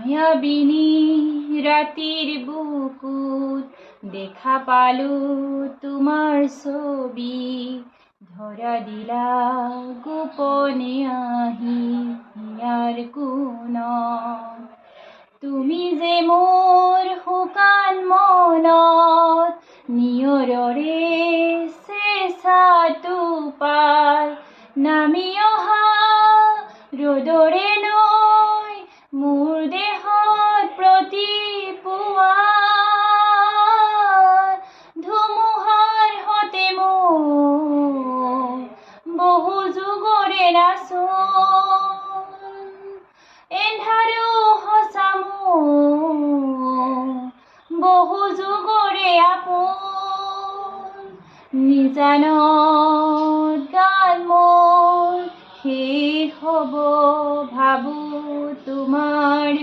মায়াবিনী রাতির বুকুত দেখা পালো তোমার ছবি, ধরা দিলা গোপনে আহি হিয়াৰ কোণত। তুমি যে মোৰ শুকান মনত নিয়ৰৰে চেঁচাটো পাই নামি অহা ৰ'দৰে নৈ মোৰ দেহত প্ৰতিপুৱা ধুমুহাৰ সতে মোৰ বহু যুগৰে নাচোন এন্ধাৰো সঁচা মোৰ বহু যুগৰে আপোন নিজানত গান মোৰ শেষ হ'ব ভাবো তোমাৰ